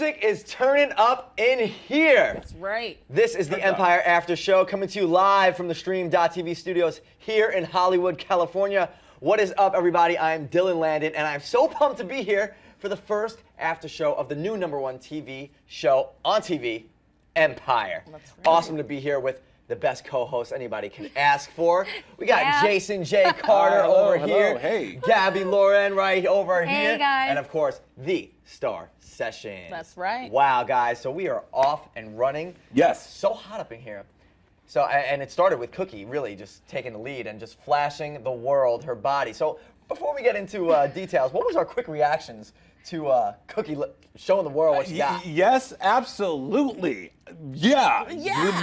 music is turning up in here. That's right. This is the Empire After Show coming to you live from the Stream.tv studios here in Hollywood, California. What is up, everybody? I'm Dylan Landon, and I'm so pumped to be here for the first after show of the new #1 TV show on TV, Empire. That's right. Awesome to be here with the best co-host anybody can ask for. We got Jason J. Carter over here. Hey. Gabby Loren right over here. Hey, guys. And of course, the Starr Session. That's right. Wow, guys. So we are off and running. Yes. So hot up in here. So, and it started with Cookie really just taking the lead and just flashing the world her body. So before we get into details, what was our quick reactions to Cookie showing the world what she got? Yes, absolutely. Yeah.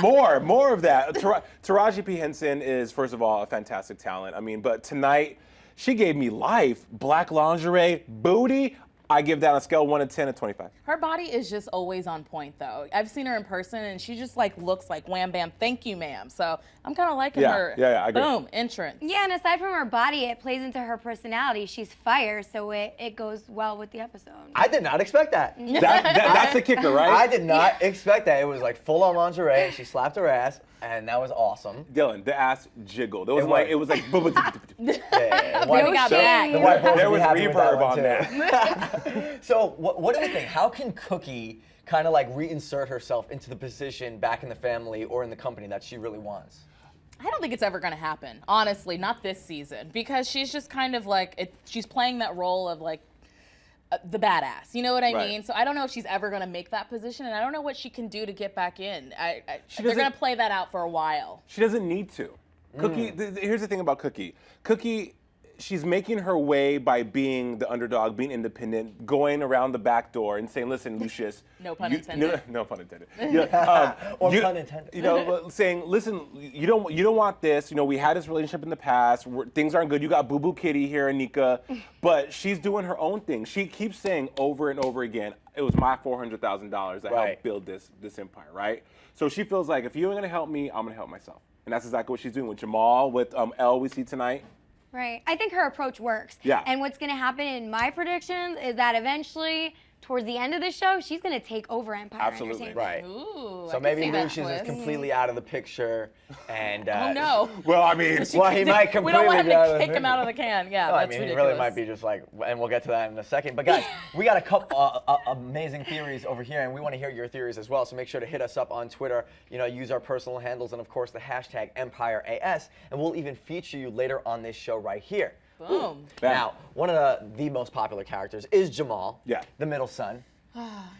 More of that. Taraji P. Henson is, first of all, a fantastic talent. I mean, but tonight, she gave me life. Black lingerie, booty. I give that on a scale of 1 to 10 at 25. Her body is just always on point, though. I've seen her in person, and she just like looks like wham bam, thank you, ma'am. So I'm kind of liking her. Yeah, I agree. Boom, entrance. Yeah, and aside from her body, it plays into her personality. She's fire, so it goes well with the episode. I did not expect that. That's the kicker, right? I did not expect that. It was like full on lingerie. She slapped her ass, and that was awesome. Dylan, the ass jiggled. It was like. Yeah, Then we got back. The white boys There will be was happy with reverb one, on too. that. So what do you think? How can Cookie kind of like reinsert herself into the position back in the family or in the company that she really wants? I don't think it's ever going to happen, honestly, not this season, because she's just kind of like, she's playing that role of like the badass, you know what I Right. mean? So I don't know if she's ever going to make that position, and I don't know what she can do to get back in. They're doesn't- going to play that out for a while. She doesn't need to. Cookie, here's the thing about Cookie. Cookie, she's making her way by being the underdog, being independent, going around the back door and saying, listen, Lucius. No pun intended. No pun intended. Yeah, Or pun intended. You know, saying, listen, you don't want this. You know, we had this relationship in the past. Things aren't good. You got Boo Boo Kitty here, Anika. But she's doing her own thing. She keeps saying over and over again, it was my $400,000 that Right. helped build this empire, right? So she feels like if you ain't gonna help me, I'm gonna help myself. And that's exactly what she's doing with Jamal, with Elle we see tonight. Right. I think her approach works. Yeah. And what's going to happen in my predictions is that eventually, towards the end of the show, she's going to take over Empire Absolutely. Entertainment. Right. Ooh, So I maybe can see that Lucius is twist. completely out of the picture, and Oh no. Well, I mean, well, he might completely We don't want him be out of to the kick him picture. out of the can. Yeah, No, I that's mean, ridiculous. he really might be just like, and we'll get to that in a second. But guys, we got a couple amazing theories over here, and we want to hear your theories as well. So make sure to hit us up on Twitter. You know, use our personal handles, and of course the hashtag EmpireAS, and we'll even feature you later on this show right here. Boom. Now, one of the most popular characters is Jamal, Yeah. the middle son.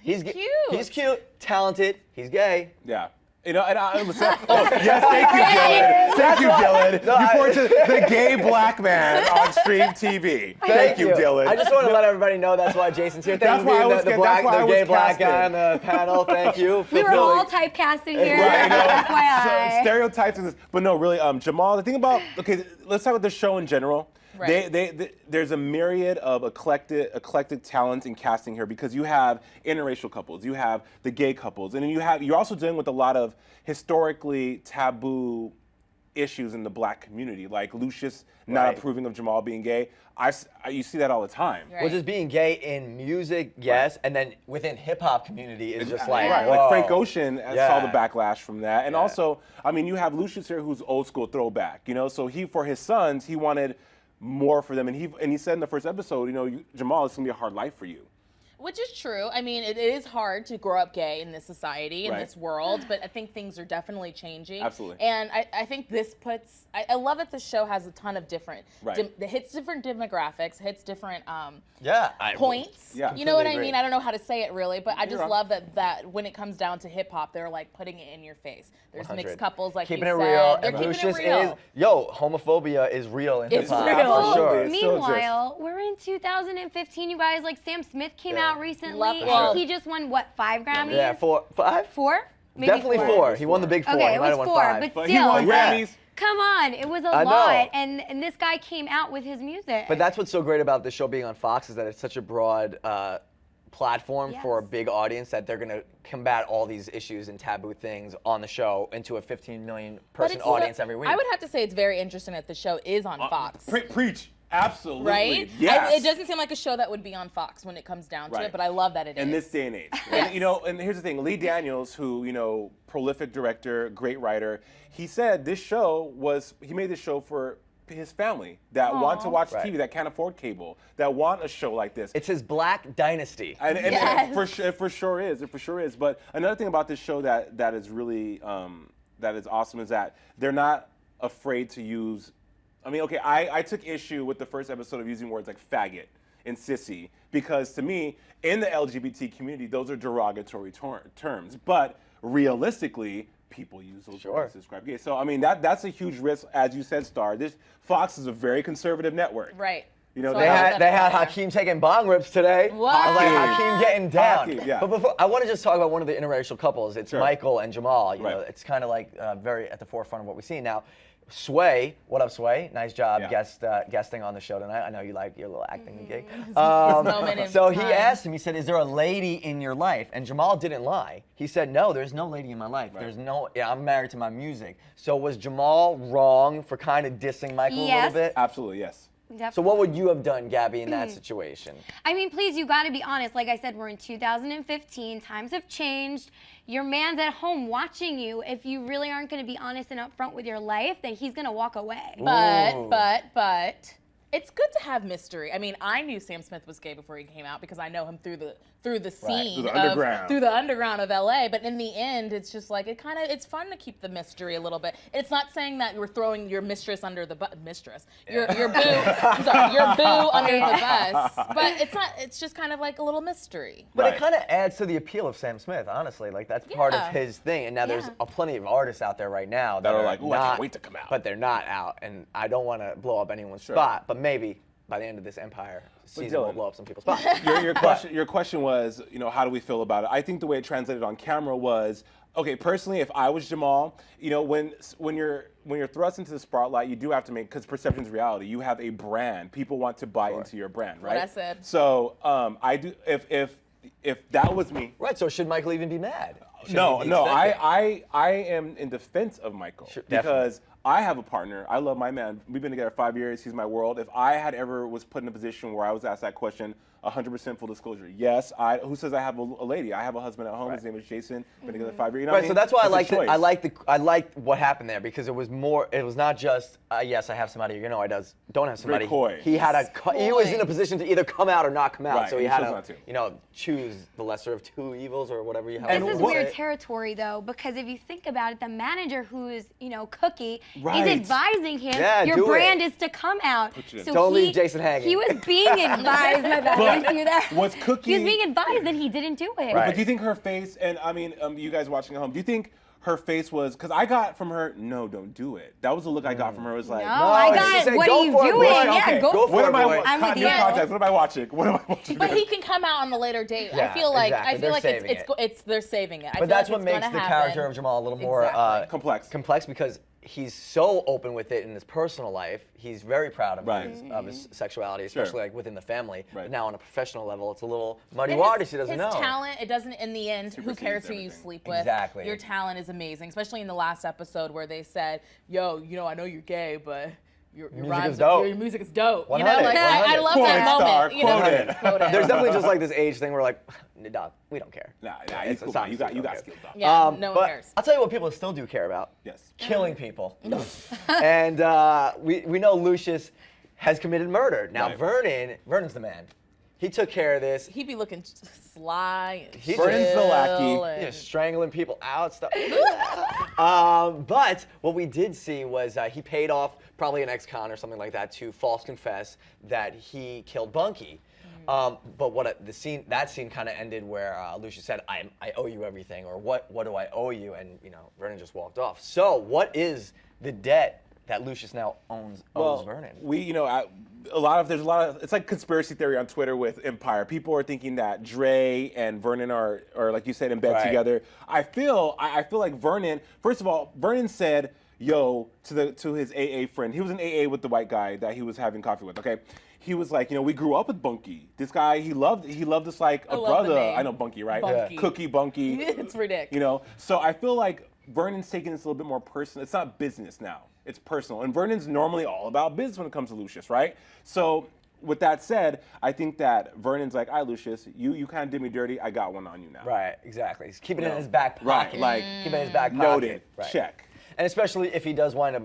He's cute. He's cute, talented. He's gay. yeah. You know, and I was saying, oh, yes, thank you, Dylan. Thank you, Dylan. You poured to the gay black man on Stream TV. Thank you, Dylan. I just want to let everybody know that's why Jason's here. Thank That's you why for I being was the get- that's why I gay was black guy casted. on the panel. Thank you. We were all typecasting here. Right, no. FYI. Stereotypes in this, but no, really, Jamal. The thing about let's talk about the show in general. Right. There's a myriad of eclectic talent in casting here because you have interracial couples, you have the gay couples, and then you're also dealing with a lot of historically taboo issues in the black community, like Lucius not Right. approving of Jamal being gay. You see that all the time. Right. Well, just being gay in music, yes, and then within hip hop community is just like, Right, whoa. like Frank Ocean saw the Yeah. backlash from that, and Yeah. also, I mean, you have Lucius here, who's old school throwback, you know. So for his sons, he wanted more for them, and he said in the first episode, you know, Jamal, it's gonna be a hard life for you. Which is true. I mean, it is hard to grow up gay in this society, in Right. this world, but I think things are definitely changing. Absolutely. And I think this I love that the show has a ton of different, Right. it hits different demographics, hits different points. Yeah, You know what I completely mean? agree. I don't know how to say it really, but I just wrong. love that when it comes down to hip hop, they're like putting it in your face. There's 100. mixed couples, like keeping you it said. real. They're And keeping Lucius it real. is, homophobia is real in It's hip hop. real. For sure. It still Meanwhile, we're in 2015, you guys. Like Sam Smith came Yeah. out recently, Love and that. he just won what, 5 Grammys? Yeah, 4, 5? 4? Maybe Definitely 4. He won the big 4. Okay, he it might was have won 4, 5. but He still. won Yeah. Grammys. Come on, it was a I know. lot, and this guy came out with his music. But that's what's so great about this show being on Fox is that it's such a broad platform for a Yes. big audience that they're going to combat all these issues and taboo things on the show into a 15 million But person it's audience every week. I would have to say it's very interesting that the show is on Fox. Preach. Absolutely. Right? Yes. It doesn't seem like a show that would be on Fox when it comes down to Right. it, but I love that it is. In this day and age. Yes. And, and here's the thing, Lee Daniels, who, prolific director, great writer, he said he made this show for his family that want to watch TV, that can't afford cable, that want a show like this. It's his Black Dynasty. And Yes. it for sure is. But another thing about this show that is really that is awesome is that they're not afraid to use. I mean, okay, I took issue with the first episode of using words like faggot and sissy because to me, in the LGBT community, those are derogatory terms. But realistically, people use those words to describe gay. So I mean, that's a huge risk, as you said, Starr. Fox is a very conservative network. Right. So they had Hakeem taking bong rips today. What? I was like, Hakeem getting down. Hakeem, yeah. But before, I want to just talk about one of the interracial couples. It's Michael and Jamal. You know, Right. it's kind of like very at the forefront of what we see now. Sway, what up, Sway? Nice job guesting on the show tonight. I know you like your little acting gig. moment in So he time. asked him. He said, "Is there a lady in your life?" And Jamal didn't lie. He said, "No, there's no lady in my life. There's no. Yeah, I'm married to my music." So was Jamal wrong for kind of dissing Michael a little bit? Absolutely, yes. Definitely. So what would you have done, Gabby, in that situation? I mean, please, you got to be honest. Like I said, we're in 2015. Times have changed. Your man's at home watching you. If you really aren't going to be honest and upfront with your life, then he's going to walk away. But it's good to have mystery. I mean, I knew Sam Smith was gay before he came out because I know him through the scene Through the underground of LA. But in the end, it's just like it's fun to keep the mystery a little bit. It's not saying that you're throwing your mistress under the your boo your boo under the bus. But it's not. It's just kind of like a little mystery. But it kind of adds to the appeal of Sam Smith, honestly. Like that's part of his thing. And now there's plenty of artists out there right now that are like, "Ooh, I can't not- wait to come out." But they're not out, and I don't want to blow up anyone's spot. But maybe by the end of this Empire season, Dylan, will blow up some people's spots. Your question was, how do we feel about it? I think the way it translated on camera was, okay, personally, if I was Jamal, when you're thrust into the spotlight, you do have to make, because perception's reality. You have a brand. People want to buy into your brand, right? What I said. So I do. If that was me. Right. So should Michael even be mad? Should No. he be expected? I am in defense of Michael because I have a partner. I love my man. We've been together 5 years. He's my world. If I had ever was put in a position where I was asked that question, 100% full disclosure. Yes, who says I have a lady? I have a husband at home. His name is Jason. Been together 5 years. You know what I mean? So that's why I That's a choice. I liked what happened there because it was more. It was not just yes, I have somebody. I don't have somebody. coy. He had he was in a position to either come out or not come out. Right, So he he had chose not to, to. choose the lesser of two evils or whatever you have. This to is say. weird territory, though, because if you think about it, the manager who is, Cookie, Right. is advising him, Yeah, your do brand it. is to come out. in. Don't leave Jason hanging. He was being advised, my bad, I didn't do that. What's Cookie? He was being advised and he didn't do it. Right. But do you think her face, and I mean, you guys watching at home, do you think her face was, because I got from her, no, don't do it. That was the look I got from her. It was like, No, I she got, said, what "Go are you for it, doing? boy." Yeah, okay, go go for for what it, am I, boy. I'm with new you. context, what am I watching? What am I watching? But he can come out on a later date. Yeah, I feel like exactly. I feel They're like saving it's they're saving it. I But feel that's like what it's makes gonna the happen. character of Jamal a little more Exactly. Complex because he's so open with it in his personal life. He's very proud of, Right. of his sexuality, especially like within the family. Right. But now on a professional level, it's a little muddy His- waters. He doesn't know. His talent, it doesn't, in the end, who Supersedes cares who you everything. sleep with? Exactly. Your talent is amazing, especially in the last episode where they said, yo, I know you're gay, but your Music rhymes, is dope. your music is dope. 100, Like, I love Quote that it, moment. Starr, quote it. Quote it. There's definitely just like this age thing where like, dog, we don't care. Nah, It's cool. not- You got okay. skills, dog. Yeah, no one but cares. I'll tell you what people still do care about. Yes. Killing people. And we know Lucius has committed murder. Now Right. Vernon's the man. He took care of this. He'd be looking sly and He's Vernon's the chill lackey. and- Just strangling people out, stuff. But what we did see was he paid off probably an ex-con or something like that to false confess that he killed Bunky. But that scene kind of ended where Lucius said, "I owe you everything," or "What do I owe you?" And Vernon just walked off. So what is the debt that Lucius now owes Vernon? There's a lot of, it's like conspiracy theory on Twitter with Empire. People are thinking that Dre and Vernon are like you said, in bed Right. together. I feel like Vernon, first of all, Vernon said, yo, to his AA friend. He was in AA with the white guy that he was having coffee with, okay? He was like, we grew up with Bunky. This guy, he loved us like a love the brother. name. I know Bunky, right? Bunky. Cookie Bunky. It's ridiculous. So I feel like Vernon's taking this a little bit more personal. It's not business now. It's personal. And Vernon's normally all about business when it comes to Lucius, right? So with that said, I think that Vernon's like, all right, Lucius, you kind of did me dirty. I got one on you now. Right, exactly. He's keeping it in No. his back pocket. Right, like, keeping it in his back pocket. noted, Right. check. And especially if he does wind up,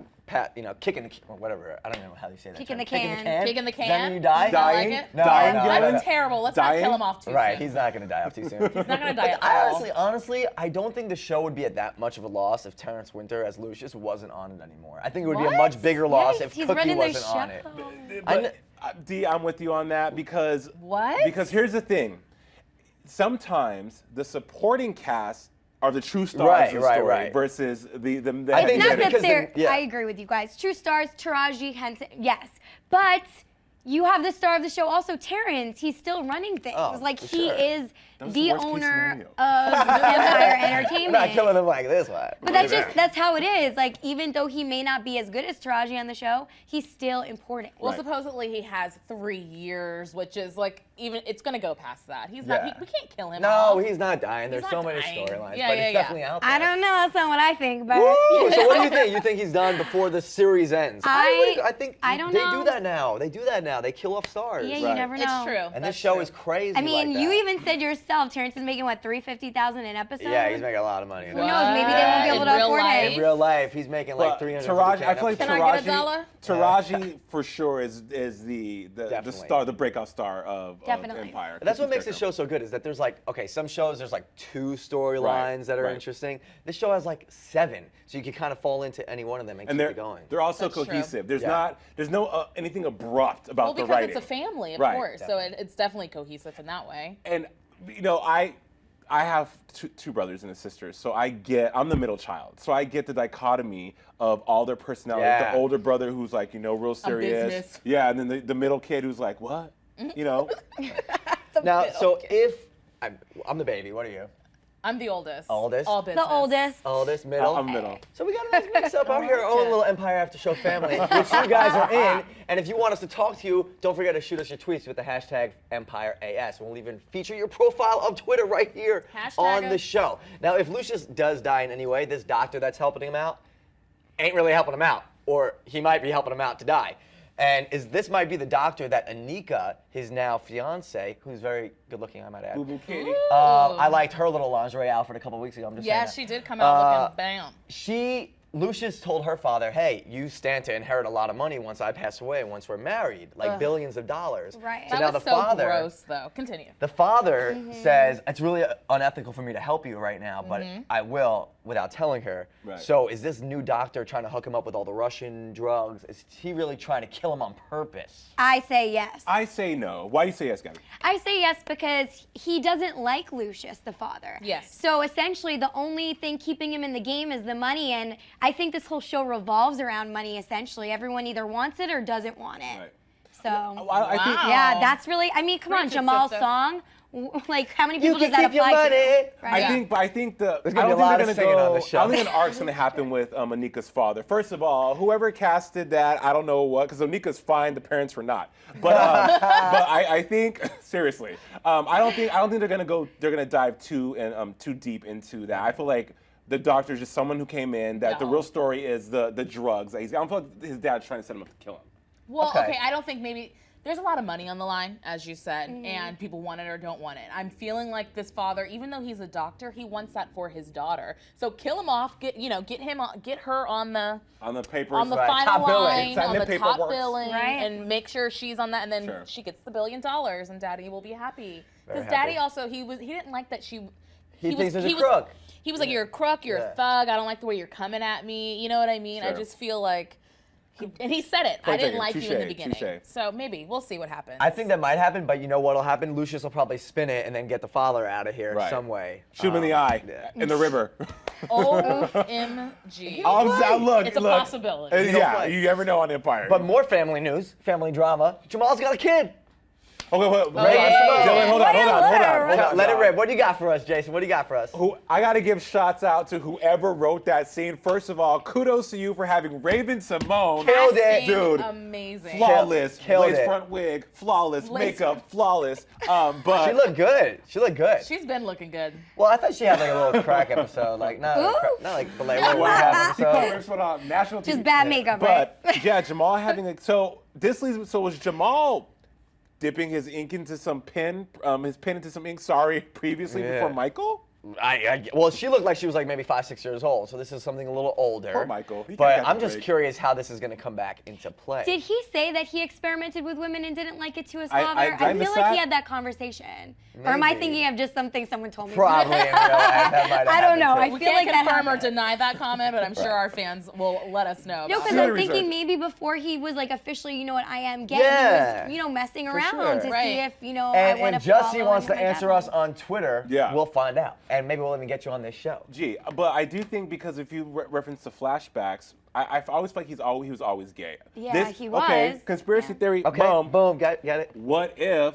kicking the or whatever. I don't know how you say that. Kicking term. the can. Kicking the Is that can. when you die? Dying? I like it. No, Dying, no, Dylan? no. That's terrible. Let's Dying? not kill him off too Right, soon. he's not going to die off too soon. He's not gonna die at all. Honestly, I don't think the show would be at that much of a loss if Terrence Winter as Lucius wasn't on it anymore. I think it would be a What? much bigger loss if He's Cookie running the wasn't on it. show. But, D, I'm with you on that because What? Because here's the thing. Sometimes the supporting cast are the true stars Right, of the right, story right. versus the I It's think not just that because they're. yeah. I agree with you guys. True stars, Taraji Henson, yes, but you have the star of the show also, Terrence. He's still running things. Oh, like for he sure. is That's the the worst case owner scenario. of Empire Entertainment. We're not killing him like this, what? But that's how it is. Like, even though he may not be as good as Taraji on the show, he's still important. Well, Right. supposedly he has 3 years, which is like it's gonna go past that. He's Yeah. not. We can't kill him. No, off. he's not dying. There's He's so not many dying. storylines, Yeah, but yeah, it's yeah. definitely out there. I don't know. That's not what I think, but. Woo! So what do you think? You think he's done before the series ends? I think I don't they know. do that now. They do that now. They kill off stars. Yeah, you Right. never know. It's true. And That's this show true. is crazy. I mean, like you that. even said yourself, Terrence is making what, $350,000 an episode? Yeah, he's making a lot of money. Who knows? Maybe they won't be able In to real afford life? In him. real life, he's making like But 300. Taraji, I feel like Can I get a Taraji, dollar? Taraji for sure is the Definitely. star, the breakout star of Definitely. Empire. That's what makes the Cookie show so good is that there's like, okay, some shows there's like 2 storylines that are right. interesting. This show has like 7, so you can kind of fall into any one of them and, and keep they're it going. they're also That's true. cohesive. There's Yeah. no anything abrupt about Well, the because writing. it's a family, of Right. course. So it's definitely cohesive in that way. And you know, I have two brothers and a sister, so I'm the middle child, so I get the dichotomy of all their personalities. Yeah. The older brother who's like, real serious. business. Yeah, and then the middle kid who's like, what? You know? Now, so if I'm the baby, what are you? I'm the oldest. Oldest? All business. The oldest. Oldest, middle. I'm middle. So we got a nice mix up out here, our own little Empire After Show family, which you guys are in. And if you want us to talk to you, don't forget to shoot us your tweets with the hashtag EmpireAS. We'll even feature your profile of Twitter right here Hashtag on the us. show. Now, if Lucius does die in any way, this doctor that's helping him out ain't really helping him out, or he might be helping him out to die. And this might be the doctor that Anika, his now fiance, who's very good looking, I might add. Boo Boo Kitty. I liked her little lingerie outfit a couple weeks ago. I'm just Yeah, saying she that. did come out looking bam. Lucius told her father, hey, you stand to inherit a lot of money once I pass away, once we're married, like billions of dollars. Right. So That now was the so father, gross, though. Continue. the father says, it's really unethical for me to help you right now, but I will without telling her. Right. So is this new doctor trying to hook him up with all the Russian drugs? Is he really trying to kill him on purpose? I say yes. I say no. Why do you say yes, Gabby? I say yes because he doesn't like Lucius, the father. Yes. So essentially, the only thing keeping him in the game is the money, and I think this whole show revolves around money. Essentially, everyone either wants it or doesn't want it. Right. So I think Wow. yeah, that's really. I mean, come on, Preach it, Jamal's sister. song. Like, how many people You does can that keep your apply money. to? Right. I think the There's I gonna don't be a lot think of they're singing gonna on go. this show. I don't think an arc's gonna happen with Anika's father. First of all, whoever casted that, I don't know what, because Anika's fine, the parents were not. But I think seriously, I don't think they're gonna dive too deep into that. I feel like the doctor's just someone who came in. That the No. real story is the drugs. I don't feel like his dad's trying to set him up to kill him. Well, Okay. okay, I don't think maybe there's a lot of money on the line, as you said, and people want it or don't want it. I'm feeling like this father, even though he's a doctor, he wants that for his daughter. So kill him off, get her on the papers. on the Right, final top billing. line, Sign on the the top paperwork. billing, Right. and make sure she's on that, and then Sure. she gets the $1 billion, and Daddy will be happy. Very Because Daddy happy. also he didn't like that she. He thinks he's a crook. He was like, "You're a crook. You're Yeah. a thug. I don't like the way you're coming at me." You know what I mean? I Sure. just feel like. And he said it. I Point didn't taken. like you in the Touche, beginning. touche. So maybe we'll see what happens. I think that might happen, but you know what'll happen? Lucius will probably spin it and then get the father out of here Right. some way. Shoot him in the eye, yeah. in the river. OMG. Look, It's a look. possibility. don't Yeah, play. you never know on Empire. But more family news, family drama. Jamal's got a kid. Okay, wait, yeah. Dylan, hold on. Let it rip. What do you got for us, Jason? What do you got for us? I got to give shots out to whoever wrote that scene. First of all, kudos to you for having Raven Simone. Killed it. Dude. Amazing. Flawless. Killed lace it. front wig. Flawless. Lace Makeup. Flawless. But She looked good. She looked good. She's been looking good. Well, I thought she had like a little crack episode, like not like the like what wow. She episode. covers for on national TV. Just bad makeup, right? But yeah, Jamal having like so was Jamal dipping his ink into some his pen into some ink. Sorry, previously Yeah. before Michael. Well, she looked like she was like maybe 5-6 years old, so this is something a little older. Poor Michael. He But can't I'm catch a just break. curious how this is going to come back into play. Did he say that he experimented with women and didn't like it to his I- father? I- did I feel miss like that? he had that conversation. Or am I Maybe. thinking of just something someone told me? Probably in real life. That might have I don't know. happened, I We feel can't like that confirm or happened. deny that comment, but I'm sure our fans will let us know. No, about because it. I'm Do your thinking research. maybe before he was like officially, you know what, I am gay, Yeah. he was, messing For around sure. to see Right. if, I And want to Jussie wants to answer us on. on Twitter. Yeah. We'll find out. And maybe we'll even get you on this show. Gee, but I do think because if you reference the flashbacks, I always feel like he was always gay. Yeah, he Okay, was. conspiracy Yeah. theory. Okay, Boom. boom, got it. What if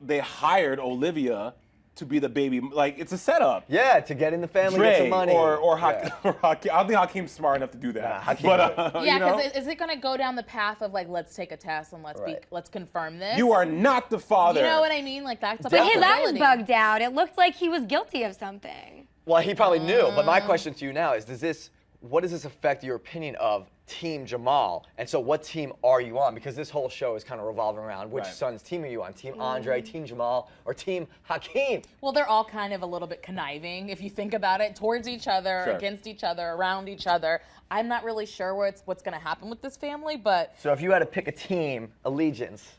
they hired Olivia to be the baby? Like it's a setup. Yeah, to get in the family, Dre get some money. or Yeah. Hakeem. I don't think Hakeem's smart enough to do that. Nah, Hakeem but Yeah, you know, because is it going to go down the path of like, let's take a test and Right. let's confirm this? you are not the father. You know what I mean? Like that's a But his eyes possibility. bugged out. It looked like he was guilty of something. Well, he probably knew, but my question to you now is, what does this affect your opinion of Team Jamal? And so what team are you on? Because this whole show is kind of revolving around which Right. son's team are you on? Team Andre, Team Jamal, or Team Hakeem? Well, they're all kind of a little bit conniving, if you think about it, towards each other, Sure. against each other, around each other. I'm not really sure what's going to happen with this family, but So if you had to pick a team, allegiance.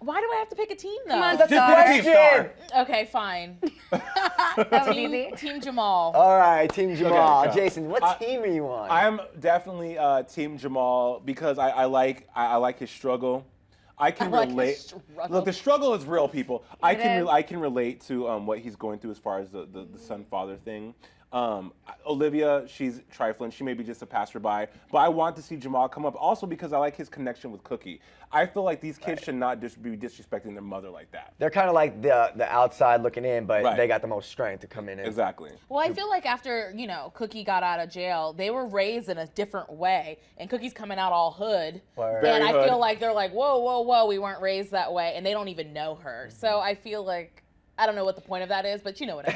why do I have to pick a team though? on, That's the Star. question! Okay, fine. That was easy. Team Jamal. All right, Team Jamal. go. Jason, what team are you on? I am definitely Team Jamal because I like his struggle. I can I like his relate. struggle. Look, the struggle is real, people. I is. can relate to what he's going through as far as the son father thing. Olivia, she's trifling. She may be just a passerby, but I want to see Jamal come up also because I like his connection with Cookie. I feel like these kids should not be disrespecting their mother like that. They're kind of like the outside looking in, but Right. they got the most strength to come in. Exactly. Well, I feel like after, Cookie got out of jail, they were raised in a different way. And Cookie's coming out all hood. Word. And Very I hood. feel like they're like, whoa, we weren't raised that way. And they don't even know her. So I feel like, I don't know what the point of that is, but you know what I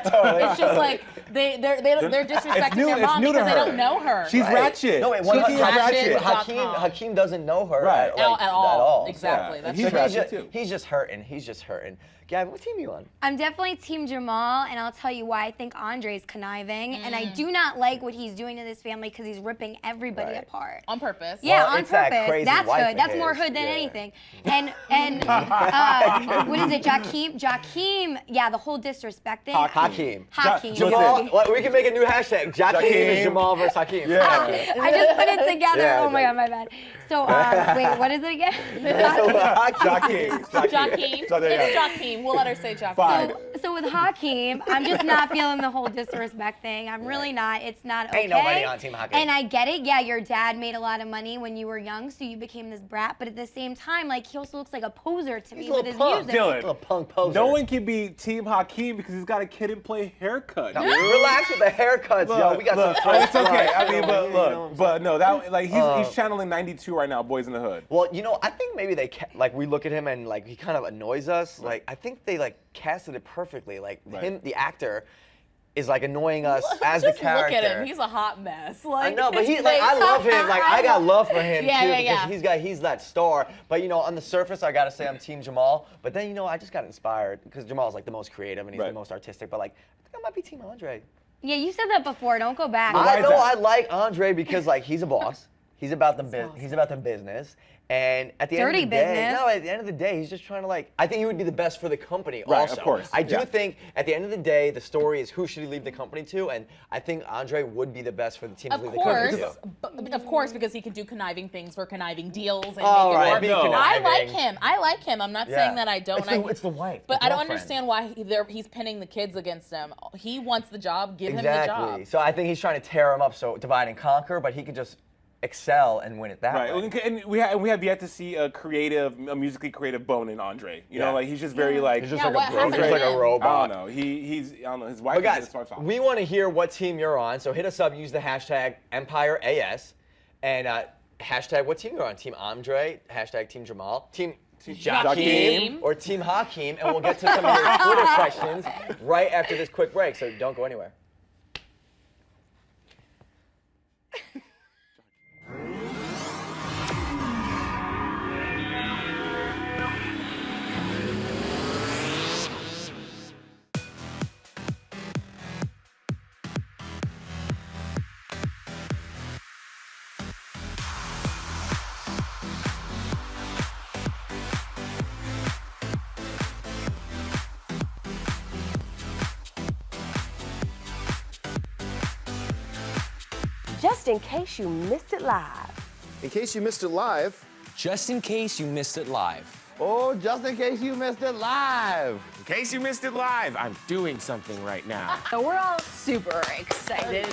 mean. Totally. It's just like they're disrespecting new- their it's mom new to because they her. don't know her. She's Right. ratchet. No, wait, Cookie is ratchet. Ratchet. Hakeem doesn't know her Right. at At all. Yeah. Exactly. That's He's true. ratchet too. He's just hurting. Gabby, what team are you on? I'm definitely Team Jamal, and I'll tell you why I think Andre's conniving, and I do not like what he's doing to this family because he's ripping everybody Right. apart. On purpose. Yeah, Well, on it's that purpose. crazy That's wife hood. of That's more his. hood than Yeah. anything. And what is it, Jakeem? Yeah, the whole disrespect thing. Hakeem. Hakeem. Jamal, we can make a new hashtag. Jakeem is Jakeem. Jamal versus Hakeem. Yeah. I just put it together. Yeah, Oh my it's god, my bad. So wait, what is it again? Jakeem. Jakeem. So there you It's go. Jakeem. We'll let her say Jakeem. Fine. So with Hakeem, I'm just not feeling the whole disrespect thing. I'm really not. It's not okay. Ain't nobody on Team Hakeem. And I get it. Yeah, your dad made a lot of money when you were young, so you became this brat. But at the same time, like he also looks like a poser to He's me a with little his punk. music. Dylan. Little punk poser. No one can be Team Hakeem because he's got a kid and play haircut. dude. Relax with the haircuts, yo. We got Look, some fresh it's okay. blood. I mean, but You know what I'm look, but no, that like he's channeling '92 right now, Boys in the Hood. Well, I think maybe we look at him and like he kind of annoys us. Like I think they like casted it perfectly. Like him, the actor, is like annoying us as the Just character. look at him. He's a hot mess. Like, I know, but his he's like, I face- love him. Like I got love for him Yeah, too yeah, because yeah. he's that star. But on the surface, I gotta say I'm Team Jamal. But then I just got inspired because Jamal's like the most creative and he's the Right. most artistic. But like I think I might be Team Andre. Yeah, you said that before. Don't go back. Why I is know that? I like Andre because like he's a boss. He's about the business. And at the Dirty end of the day, business. no, at the end of the day, he's just trying to like. I think he would be the best for the company. Right, also, of course, I do yeah. think at the end of the day, the story is who should he leave the company to, and I think Andre would be the best for the team to Of leave the company course, to. of course, because he can do conniving things for conniving deals and All make it right, work. be No. I conniving. like him. I'm not saying that I don't. It's the wife. But the I don't girlfriend. understand why he's pinning the kids against him. He wants the job. Give him the Exactly. job. So I think he's trying to tear him up, so divide and conquer. But he could just excel and win it that Right, way. and we have yet to see a musically creative bone in Andre. You know, like he's just very like. He's just Yeah, like what a bro. He's happened just like to a him? robot. I don't know. I don't know. His wife But is guys, a smart we want to hear what team you're on, so hit us up. Use the hashtag EmpireAS and hashtag what team you're on. Team Andre, hashtag Team Jamal, Team Jakeem, or Team Hakeem, and we'll get to some of your Twitter questions right after this quick break. So don't go anywhere. Just in case you missed it live. In case you missed it live. Just in case you missed it live. Oh, just in case you missed it live. In case you missed it live, I'm doing something right now. So we're all super excited.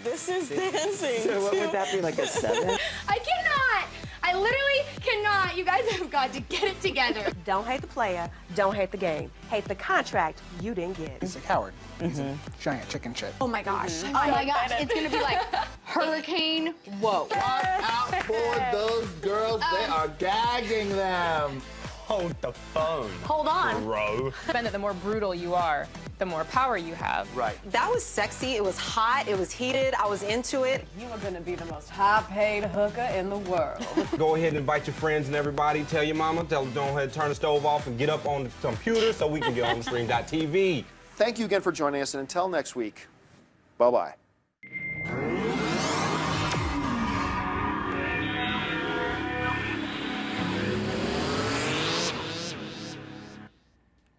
This is dancing. So what would that be, like a 7? I cannot. I literally cannot. You guys have got to get it together. Don't hate the player, don't hate the game. Hate the contract you didn't get. He's a coward. He's a giant chicken shit. Oh my gosh. Oh my gosh. It's going to be like hurricane. Whoa. Watch out for those girls. They are gagging them. Hold the phone, Hold on. bro. The more brutal you are, the more power you have. Right. That was sexy. It was hot. It was heated. I was into it. You are gonna be the most high-paid hooker in the world. Go ahead and invite your friends and everybody. Tell your mama, tell them, go ahead and turn the stove off and get up on the computer so we can get on the stream.tv. Thank you again for joining us, and until next week, bye-bye.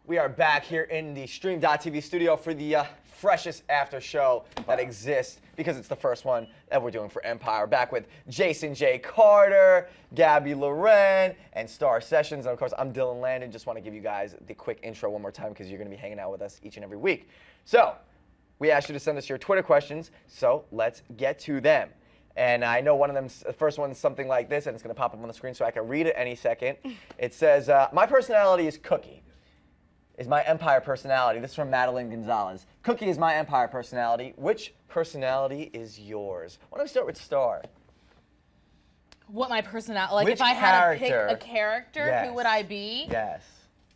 We are back here in the Stream.tv studio for the freshest after show that exists because it's the first one that we're doing for Empire. Back with Jason J. Carter, Gabrielle Loren, and Starr Sessions. And of course, I'm Dylan Landon. Just want to give you guys the quick intro one more time because you're going to be hanging out with us each and every week. So, we asked you to send us your Twitter questions, so let's get to them. And I know one of them, the first one's something like this, and it's going to pop up on the screen so I can read it any second. It says, my personality is Cookie. Is my Empire personality. This is from Madeline Gonzalez. Cookie is my Empire personality. Which personality is yours? Why don't we start with Starr? What my personality, like Which if I had to pick character? a character, Yes. who would I be? Yes.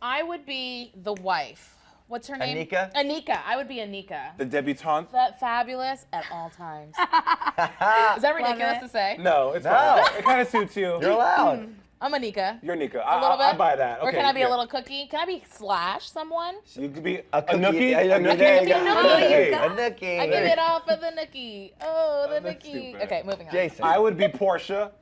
I would be the wife. What's her name? Anika? Anika. I would be Anika. The debutante. Fabulous at all times. Is that ridiculous to say? No, it's No. fine. It kind of suits you. You're allowed. I'm Anika. You're Nika. A little bit. I'll buy that. Or Okay, can I be yeah. a little Cookie? Can I be Slash someone? You could be A cookie. nookie. Yeah, A nookie. there you go. Nookie. A nookie. I give it all for the Nookie. Oh, the that's Nookie. stupid. Okay, moving on. Jason. I would be Portia.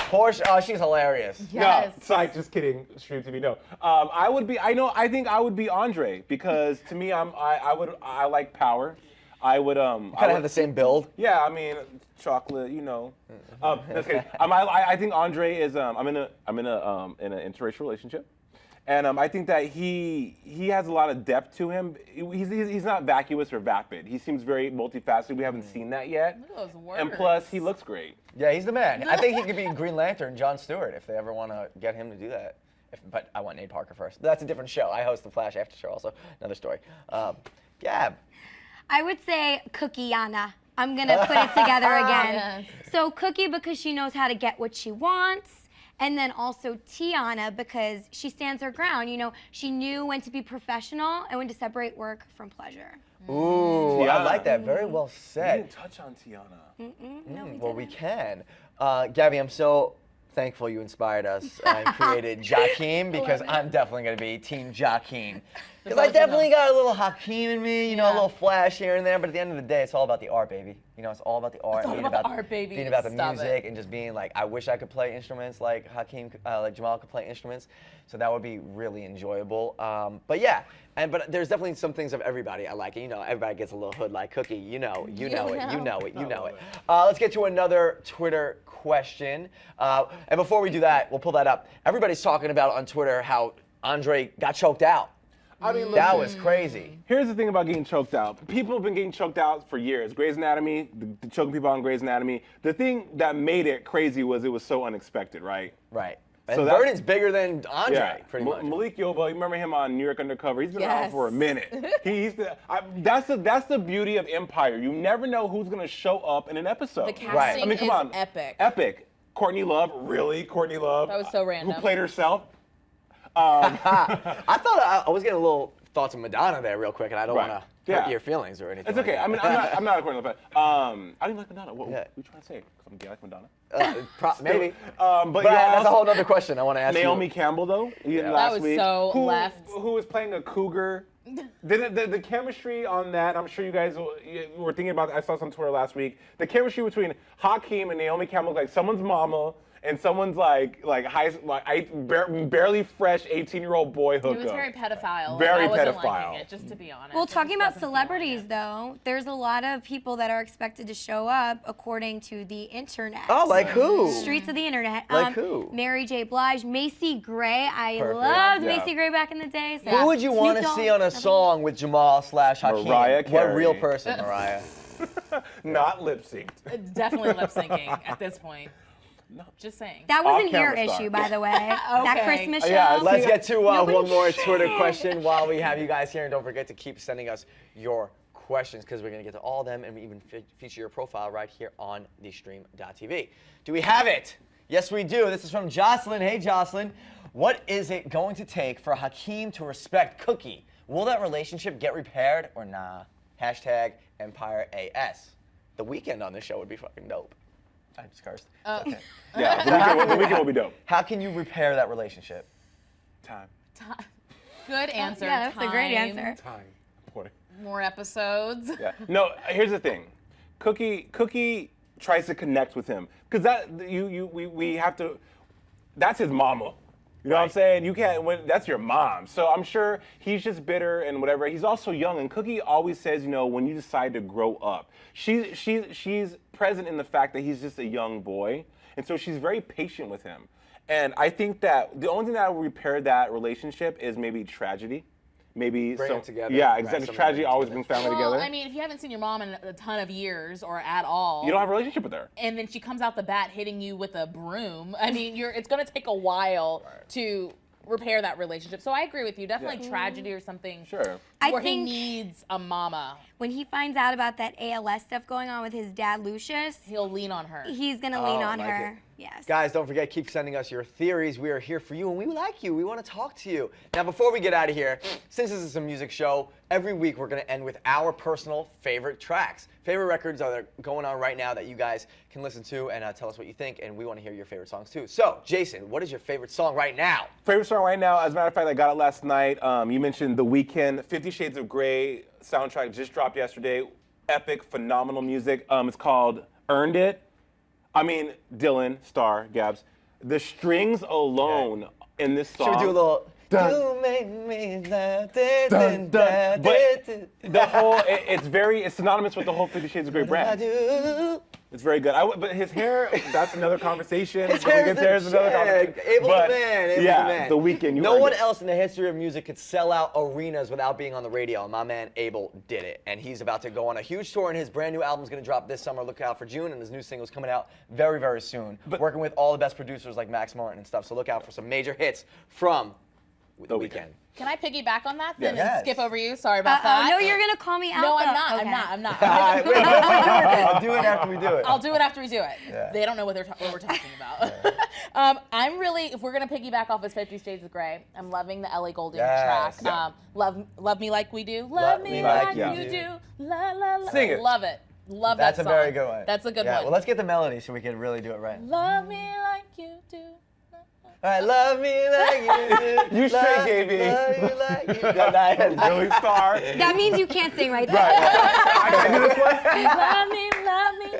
Porsche. Oh, she's hilarious. Yes. No, sorry, just kidding. Stream TV, no. I would be. I think I would be Andre because to me, I like power. I would. Kind of have the same build. Yeah, I mean, chocolate, you know. That's kidding. I think Andre is. I'm in an interracial relationship, and I think that he has a lot of depth to him. He's not vacuous or vapid. He seems very multifaceted. We haven't seen that yet. Look at those words. And plus, he looks great. Yeah, he's the man. I think he could be Green Lantern, Jon Stewart, if they ever want to get him to do that. But I want Nate Parker first. That's a different show. I host the Flash After Show also. Another story. Gab. I would say Cookiana. I'm going to put it together again. Yes. So Cookie because she knows how to get what she wants. And then also Tiana because she stands her ground. You know, she knew when to be professional and when to separate work from pleasure. Ooh, I Tiana. like that. Very well We said. didn't touch on Tiana. Well, we can. Gabby, I'm so thankful you inspired us and created Jakeem because I'm definitely going to be Team Jakeem. Because I definitely got a little Hakeem in me, you know, a little flash here and there, but at the end of the day, it's all about the art, baby. You know, it's all about the art. It's all being about the art, baby. Being about the Stop music it. and just being like, I wish I could play instruments like like Jamal could play instruments. So that would be really enjoyable. But yeah, but there's definitely some things of everybody I like. You know, everybody gets a little hood like Cookie. You know it. Let's get to another Twitter question. And before we do that, we'll pull that up. Everybody's talking about on Twitter how Andre got choked out. I mean, That listen, was crazy. Here's the thing about getting choked out. People have been getting choked out for years. Grey's Anatomy, the choking people out on Grey's Anatomy. The thing that made it crazy was it was so unexpected, right? Right. So And that's- Vernon's bigger than Andre, pretty much. Malik Yoba, you remember him on New York Undercover? He's been around Yes. for a minute. That's the beauty of Empire. You never know who's gonna show up in an episode. The casting Right. I mean, come is on. epic. Epic. Courtney Love, really? Courtney Love? That was so random. Who played herself? I thought I was getting a little thoughts of Madonna there real quick, and I don't Right. want to Yeah. hurt your feelings or anything. It's okay. I mean, I'm not a Courtney Love fan. I didn't like Madonna. What are you trying to say? 'Cause I'm gay like Madonna? Maybe. But But you that's also- a whole other question I want to ask Naomi you. Campbell, though, That last was week, so who, left. Who was playing a cougar. The chemistry on that, I'm sure you guys were thinking about, I saw some on Twitter last week, the chemistry between Hakeem and Naomi Campbell, like someone's mama and someone's barely fresh 18-year-old boy hookup. It was very pedophile. Very I wasn't pedophile. liking it, just to be honest. Well, I talking just about wasn't feeling celebrities, it. though, there's a lot of people that are expected to show up according to the internet. Oh, like who? Streets of the internet. Like who? Mary J. Blige, Macy Gray. I Perfect. loved Yeah. Macy Gray back in the day. So Who would you want to Snoop see Dogg, on a song with Jamal / Hakeem? Mariah What Carey. real person, Mariah? Not lip synced. Definitely lip syncing at this point. Just saying. That was an Off-camera ear star. issue, by the way. That Okay. Christmas show. Yeah, Let's get to Nobody one more cares. Twitter question while we have you guys here. And don't forget to keep sending us your questions because we're going to get to all of them and we even feature your profile right here on the stream.tv. Do we have it? Yes, we do. This is from Jocelyn. Hey, Jocelyn. What is it going to take for Hakeem to respect Cookie? Will that relationship get repaired or nah? Hashtag EmpireAS. The weekend on this show would be fucking dope. I just cursed. Okay. Yeah, the weekend will be dope. How can you repair that relationship? Time. Good answer. Yeah, that's a great Time. answer. Time. Boy. More episodes. Yeah. No, here's the thing. Cookie tries to connect with him because we have to. That's his mama. You know what I'm saying? You can't. That's your mom. So I'm sure he's just bitter and whatever. He's also young, and Cookie always says, when you decide to grow up, she's present in the fact that he's just a young boy, and so she's very patient with him. And I think that the only thing that will repair that relationship is maybe tragedy. Maybe Bring it together. Yeah, Right, exactly. something Tragedy together. always brings family Well, together. I mean, if you haven't seen your mom in a ton of years or at all, You don't have a relationship with her. and then she comes out the bat hitting you with a broom. I mean, it's going to take a while to repair that relationship. So I agree with you. Definitely tragedy or something. Sure. Where he think- needs a mama. When he finds out about that ALS stuff going on with his dad, Lucius, He'll lean on her. he's going to lean on like her. it. Yes. Guys, don't forget, keep sending us your theories. We are here for you, and we like you. We want to talk to you. Now, before we get out of here, since this is a music show, every week we're going to end with our personal favorite tracks. Favorite records that are going on right now that you guys can listen to and tell us what you think, and we want to hear your favorite songs too. So, Jason, what is your favorite song right now? Favorite song right now, as a matter of fact, I got it last night. You mentioned The Weeknd, 50 Shades of Grey soundtrack just dropped yesterday. Epic, phenomenal music. It's called Earned It. I mean, Dylan, Starr, Gabs. The strings alone in this song. Should we do a little... Dun, You make me laugh, dun, dun. But the whole, it's synonymous with the whole 50 Shades of Grey brand. It's very good. But his hair, that's another conversation. His hair is another conversation. Abel's But, the man. Abel's yeah, the man. The Weeknd. No one else in the history of music could sell out arenas without being on the radio. And my man Abel did it. And he's about to go on a huge tour, and his brand new album is going to drop this summer. Look out for June, and his new single's coming out very, very soon. Working with all the best producers like Max Martin and stuff. So look out for some major hits from The Weeknd. Can I piggyback on that then Yes. and skip over you? Sorry about that. No, you're going to call me out. No, I'm though. not. Okay. I'm not. Wait, I'll do it after we do it. I'll do it after we do it. Yeah. They don't know what we're talking about. I'm really, if we're gonna piggyback off of 50 Shades of Grey, I'm loving the Ellie Goulding Yes. track. Love Me Like We Do. Love me like you do. La la la. Sing it. Love it. Love That's that a song. very good one. That's a good Yeah, one. well, let's get the melody so we can really do it right. Love me like you do. All right, love me like you do. You straight, Love- Gaby. Love me like you do. Billy Starr. That means you can't sing right there. I do this one.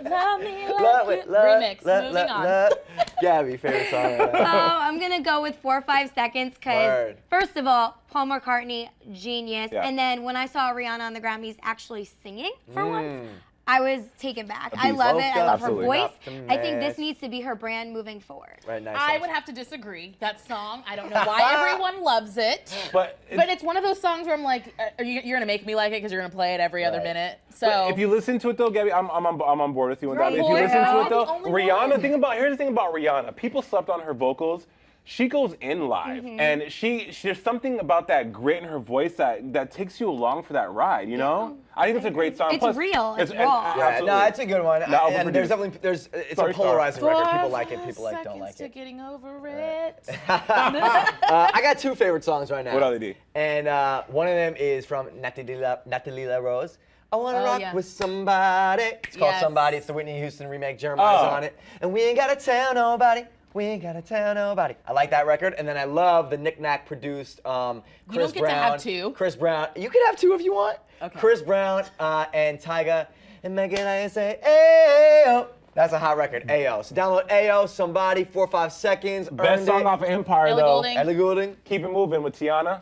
Love me like Love you. it, love, Remix. love, Moving love, on. love. Gabby, favorite song right now. I'm going to go with 4 or 5 seconds because, Word. first of all, Paul McCartney, genius. Yeah. And then when I saw Rihanna on the Grammys actually singing for once, I was taken back. I love it. I love Absolutely. her voice. Not I think the this needs to be her brand moving forward. Right, nice. I would have to disagree. That song, I don't know why everyone loves it. But It's one of those songs where I'm like, you're gonna make me like it because you're gonna play it every other minute. So if you listen to it though, Gabby, I'm on board with you on that. Right. If you listen to it though, I'm the only Rihanna. one. Here's the thing about Rihanna. People slept on her vocals. She goes in live, and there's something about that grit in her voice that takes you along for that ride. You know, I think it's a great song. It's Plus, real. It's raw. Yeah, no, it's a good one. Not And there's overproduced. definitely it's Sorry, a polarizing record. People 4 like it, people don't like seconds to it. getting over it. I got 2 favorite songs right now. What are they? And one of them is from Natalie Rose. I wanna Oh, rock yeah. with somebody. It's called Yes. Somebody. It's the Whitney Houston remake. Jeremiah's Oh. on it. And we ain't gotta tell nobody. We ain't gotta tell nobody. I like that record. And then I love the Knick Knack produced Chris You don't get Brown. to have 2. Chris Brown. You can have 2 if you want. Okay. Chris Brown and Tyga. And make it I say, Ayo. That's a hot record. Ayo. So download Ayo, Somebody, 4 or 5 seconds. Best earned song it. off of Empire Ellie though. Goulding. Ellie Goulding. Keep It Moving with Tiana.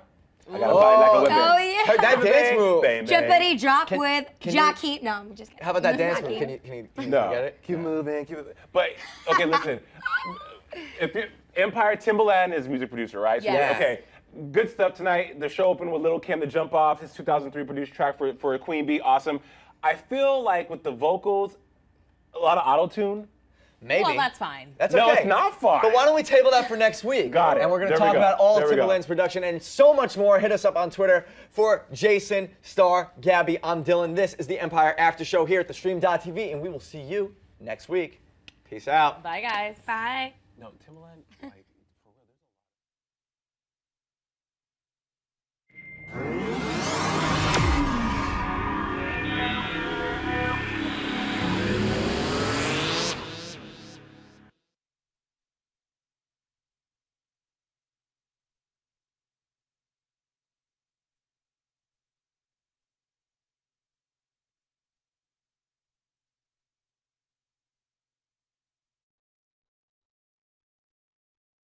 I gotta buy it like a whipping. Oh, yeah. Her- that dance move. Bang, bang. Drippity drop with can Jackie. No, I'm just kidding. How about that dance Not move? kidding. Can you No. get it? Keep moving, keep it. But okay, listen. If you, Empire, Timbaland is music producer, right? So, Yes. okay. Good stuff tonight. The show opened with Lil Kim, The Jump Off, his 2003 produced track for Queen Bee. Awesome. I feel like with the vocals, a lot of auto-tune. Maybe. Well, that's fine. That's okay. No, it's not fine. But why don't we table that for next week? Got it. And we're going to There we talk go. about all of There we go. Timbaland's production and so much more. Hit us up on Twitter for Jason, Starr, Gabby. I'm Dylan. This is the Empire After Show here at the Stream.tv, and we will see you next week. Peace out. Bye, guys. Bye. No, Timbaland, like, for real, there's a lot.